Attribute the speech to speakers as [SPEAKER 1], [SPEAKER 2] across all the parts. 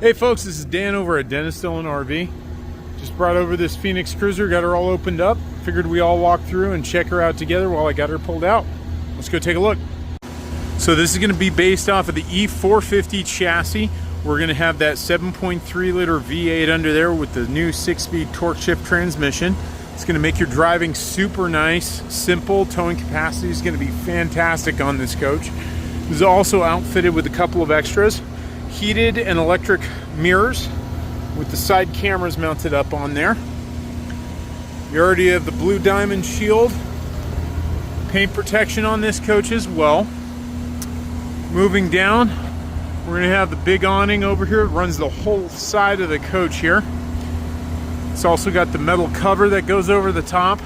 [SPEAKER 1] Hey folks, this is Dan over at Dennis Dillon RV. Just brought over this Phonix Cruiser, got her all opened up. Figured we all walk through and check her out together while I got her pulled out. Let's go take a look. So this is going to be based off of the E450 chassis. We're going to have that 7.3 liter V8 under there with the new 6-speed torque shift transmission. It's going to make your driving super nice, simple. Towing capacity is going to be fantastic on this coach. This is also outfitted with a couple of extras. Heated and electric mirrors with the side cameras mounted up on there. You already have the blue diamond shield. Paint protection on this coach as well. Moving down, we're going to have the big awning over here. It runs the whole side of the coach here. It's also got the metal cover that goes over the top.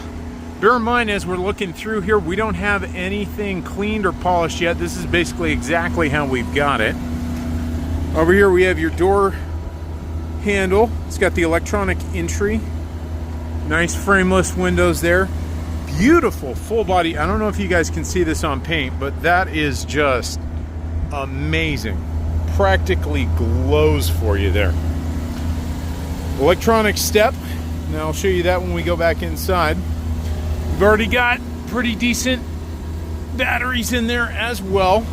[SPEAKER 1] Bear in mind, as we're looking through here, we don't have anything cleaned or polished yet. This is basically exactly how we've got it. Over here we have your door handle. It's got the electronic entry. Nice frameless windows there. Beautiful full body. I don't know if you guys can see this on paint, but that is just amazing. Practically glows for you there. Electronic step. Now I'll show you that when we go back inside. We've already got pretty decent batteries in there as well.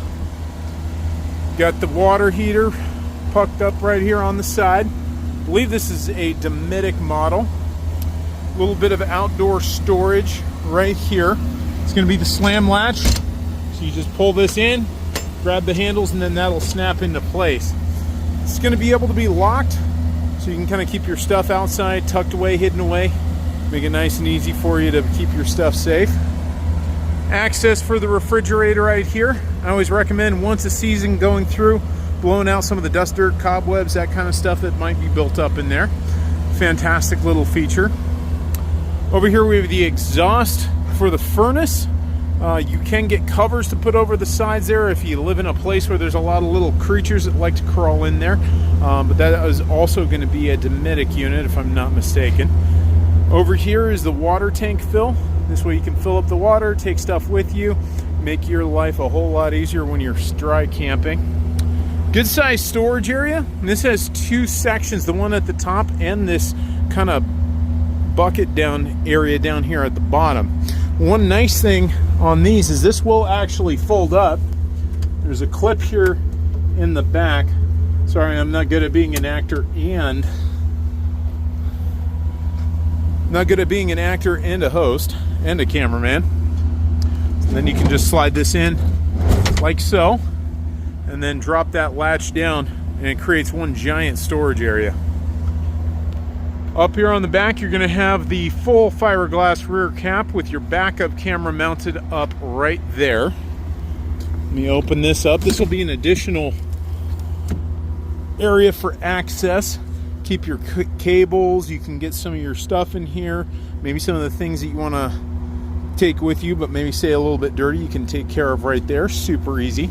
[SPEAKER 1] Got the water heater pucked up right here on the side. I believe this is a Dometic model. A little bit of outdoor storage right here. It's going to be the slam latch. So you just pull this in, grab the handles, and then that'll snap into place. It's going to be able to be locked, so you can kind of keep your stuff outside, tucked away, hidden away. Make it nice and easy for you to keep your stuff safe. Access for the refrigerator right here. I always recommend once a season going through, blowing out some of the dust, dirt, cobwebs, that kind of stuff that might be built up in there. Fantastic little feature. Over here we have the exhaust for the furnace. You can get covers to put over the sides there if you live in a place where there's a lot of little creatures that like to crawl in there. But that is also going to be a Dometic unit if I'm not mistaken. Over here is the water tank fill. This way you can fill up the water, take stuff with you, make your life a whole lot easier when you're dry camping. Good sized storage area. And this has two sections, the one at the top and this kind of bucket down area down here at the bottom. One nice thing on these is this will actually fold up. There's a clip here in the back. Sorry, I'm not good at being an actor and a host and a cameraman. And then you can just slide this in like so, and then drop that latch down, and it creates one giant storage area. Up here on the back, you're going to have the full fiberglass rear cap with your backup camera mounted up right there. Let me open this up. This will be an additional area for access. Keep your cables. You can get some of your stuff in here. Maybe some of the things that you want to take with you, but maybe say a little bit dirty, you can take care of right there. Super easy.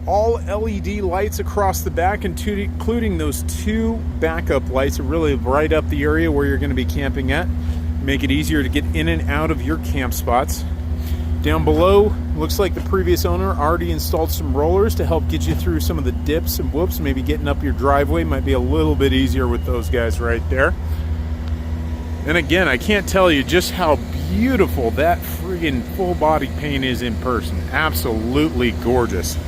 [SPEAKER 1] All LED lights across the back, including those two backup lights that really light up the area where you're going to be camping at. Make it easier to get in and out of your camp spots. Down below, looks like the previous owner already installed some rollers to help get you through some of the dips and whoops. Maybe getting up your driveway might be a little bit easier with those guys right there. And again, I can't tell you just how beautiful that friggin' full body paint is in person. Absolutely gorgeous.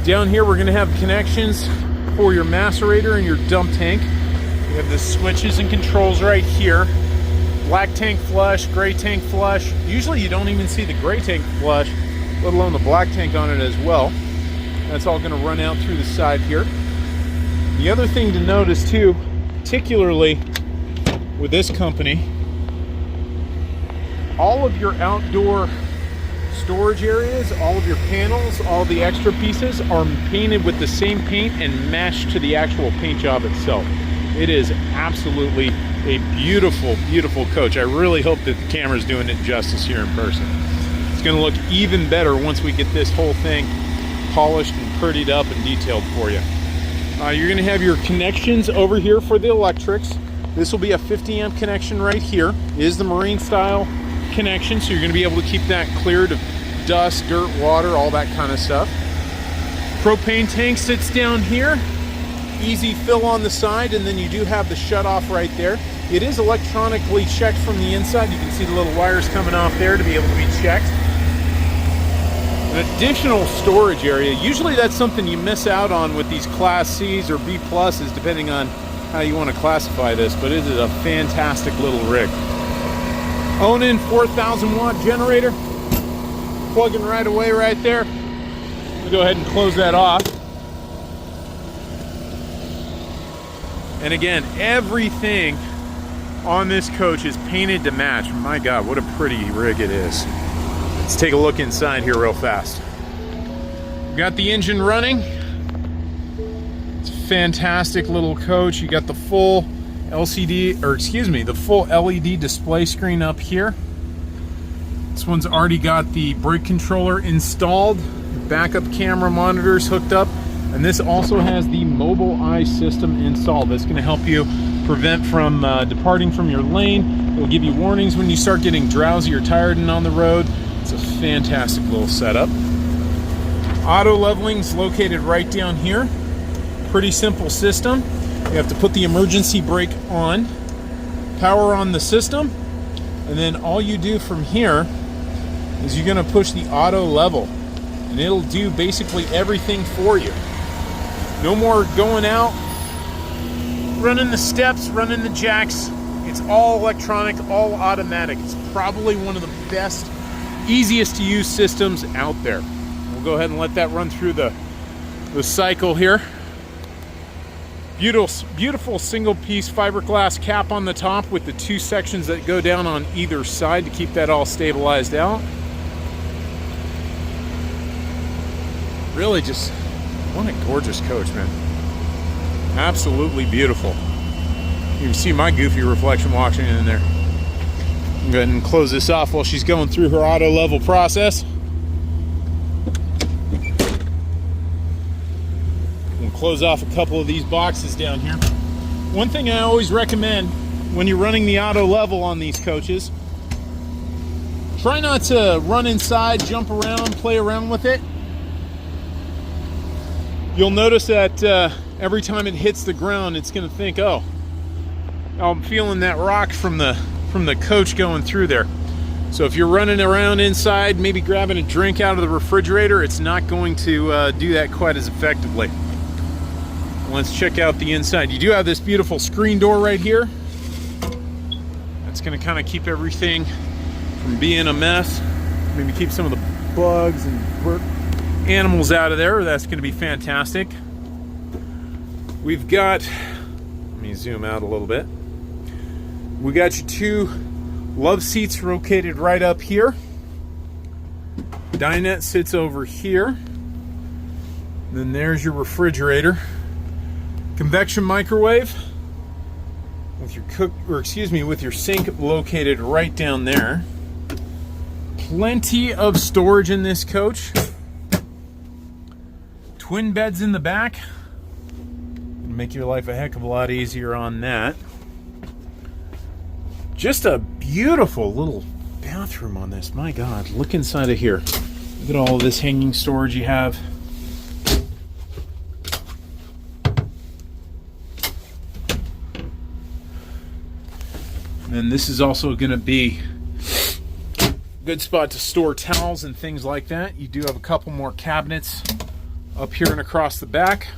[SPEAKER 1] Down here, we're gonna have connections for your macerator and your dump tank. We have the switches and controls right here. Black tank flush, gray tank flush. Usually you don't even see the gray tank flush, let alone the black tank on it as well. That's all gonna run out through the side here. The other thing to notice too, particularly with this company, all of your outdoor storage areas, all of your panels, all the extra pieces are painted with the same paint and matched to the actual paint job itself. It is absolutely a beautiful, beautiful coach. I really hope that the camera's doing it justice here in person. It's going to look even better once we get this whole thing polished and prettied up and detailed for you. You're going to have your connections over here for the electrics. This will be a 50 amp connection right here. It is the marine style connection, so you're going to be able to keep that cleared of dust, dirt, water, all that kind of stuff. Propane tank sits down here. Easy fill on the side, and then you do have the shutoff right there. It is electronically checked from the inside. You can see the little wires coming off there to be able to be checked. An additional storage area. Usually that's something you miss out on with these Class C's or B pluses, depending on how you want to classify this, but it is a fantastic little rig. Onan 4,000 watt generator. Plugging right away right there. We'll go ahead and close that off. And again, everything on this coach is painted to match. My God, what a pretty rig it is. Let's take a look inside here real fast. We've got the engine running. It's a fantastic little coach. You got the full the full LED display screen up here. This one's already got the brake controller installed, backup camera monitors hooked up, and this also has the mobile eye system installed. That's going to help you prevent from departing from your lane. It'll give you warnings when you start getting drowsy or tired and on the road. It's a fantastic little setup. Auto leveling's located right down here. Pretty simple system. You have to put the emergency brake on, power on the system, and then all you do from here is you're going to push the auto level, and it'll do basically everything for you. No more going out, running the steps, running the jacks. It's all electronic, all automatic. It's probably one of the best, easiest to use systems out there. We'll go ahead and let that run through the cycle here. Beautiful single piece fiberglass cap on the top with the two sections that go down on either side to keep that all stabilized out. Really just, what a gorgeous coach, man. Absolutely beautiful. You can see my goofy reflection walking in there. I'm going to go ahead and close this off while she's going through her auto level process. Close off a couple of these boxes down here. One thing I always recommend when you're running the auto level on these coaches, try not to run inside, jump around, play around with it. You'll notice that every time it hits the ground, it's going to think, oh, I'm feeling that rock from the coach going through there. So if you're running around inside, maybe grabbing a drink out of the refrigerator, it's not going to do that quite as effectively. Let's check out the inside. You do have this beautiful screen door right here. That's going to kind of keep everything from being a mess. Maybe keep some of the bugs and animals out of there. That's going to be fantastic. We've got, let me zoom out a little bit. We got your two love seats located right up here. Dinette sits over here. Then there's your refrigerator. Convection microwave with your with your sink located right down there. Plenty of storage in this coach. Twin beds in the back. Make your life a heck of a lot easier on that. Just a beautiful little bathroom on this. My God, look inside of here. Look at all of this hanging storage you have. And this is also going to be a good spot to store towels and things like that. You do have a couple more cabinets up here and across the back.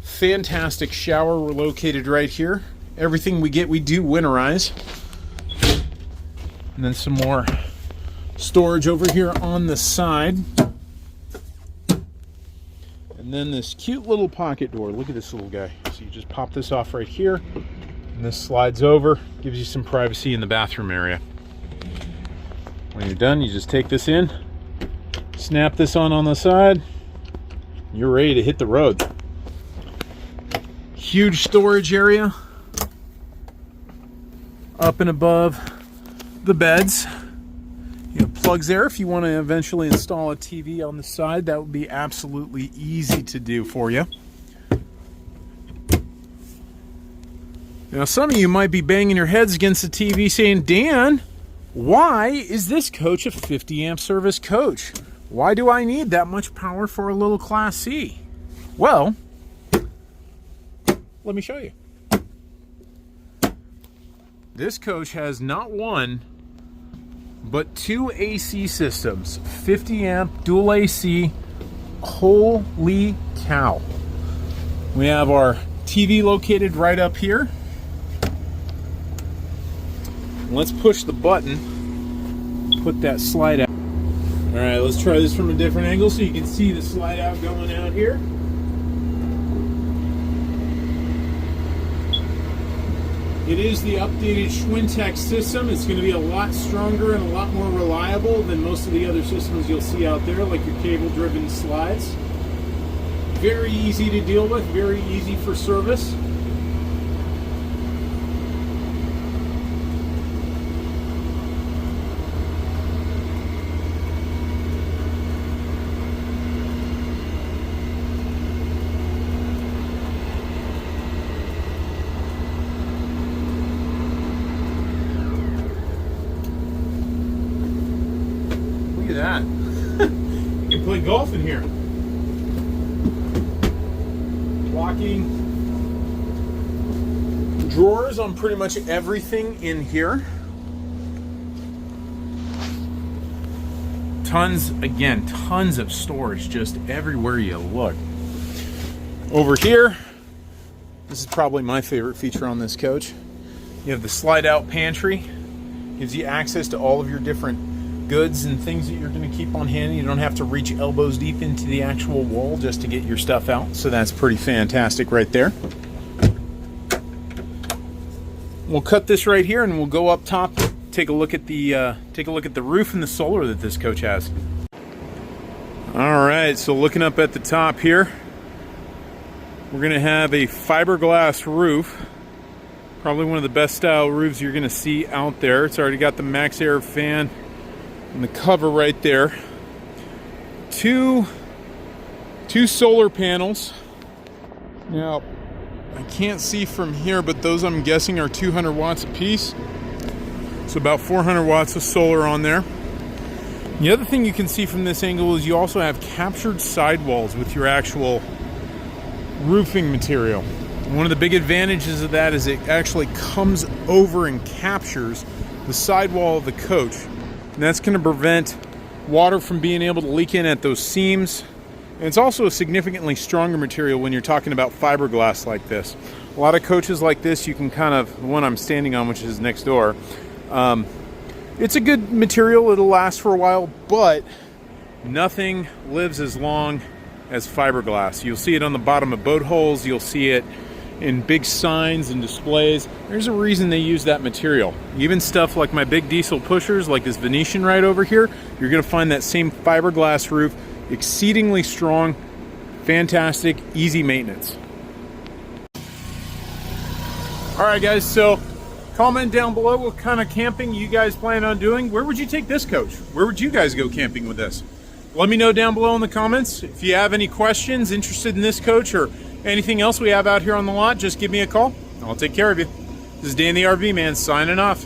[SPEAKER 1] Fantastic shower. We're located right here. Everything we get, we do winterize. And then some more storage over here on the side. And then this cute little pocket door. Look at this little guy. So you just pop this off right here. And this slides over, gives you some privacy in the bathroom area. When you're done, you just take this in, snap this on the side, you're ready to hit the road. Huge storage area up and above the beds. You have plugs there if you want to eventually install a TV on the side. That would be absolutely easy to do for you. Now, some of you might be banging your heads against the TV saying, Dan, why is this coach a 50 amp service coach? Why do I need that much power for a little Class C? Well, let me show you. This coach has not one, but 2 AC systems, 50 amp dual AC. Holy cow. We have our TV located right up here. Let's push the button, put that slide out. All right, let's try this from a different angle so you can see the slide out going out here. It is the updated Schwintek system. It's going to be a lot stronger and a lot more reliable than most of the other systems you'll see out there, like your cable-driven slides. Very easy to deal with, very easy for service. Look at that. You can play golf in here. Locking drawers on pretty much everything in here. Tons of storage just everywhere you look. Over here, this is probably my favorite feature on this coach. You have the slide out pantry. Gives you access to all of your different goods and things that you're going to keep on hand. You don't have to reach elbows deep into the actual wall just to get your stuff out. So that's pretty fantastic right there. We'll cut this right here and we'll go up top, take a look at the roof and the solar that this coach has. All right, so looking up at the top here, we're going to have a fiberglass roof. Probably one of the best style roofs you're going to see out there. It's already got the max air fan and the cover right there. Two solar panels. Now, I can't see from here, but those I'm guessing are 200 watts a piece. So about 400 watts of solar on there. The other thing you can see from this angle is you also have captured sidewalls with your actual roofing material. One of the big advantages of that is it actually comes over and captures the sidewall of the coach. And that's going to prevent water from being able to leak in at those seams. And it's also a significantly stronger material when you're talking about fiberglass like this. A lot of coaches like this, you can kind of, the one I'm standing on, which is next door, it's a good material, it'll last for a while, but nothing lives as long as fiberglass. You'll see it on the bottom of boat holes, you'll see it in big signs and displays. There's a reason they use that material. Even stuff like my big diesel pushers, like this Venetian right over here, you're gonna find that same fiberglass roof, exceedingly strong, fantastic, easy maintenance. All right guys, so comment down below what kind of camping you guys plan on doing. Where would you take this coach? Where would you guys go camping with this? Let me know down below in the comments. If you have any questions, interested in this coach or anything else we have out here on the lot, just give me a call. I'll take care of you. This is Dan the RV Man signing off.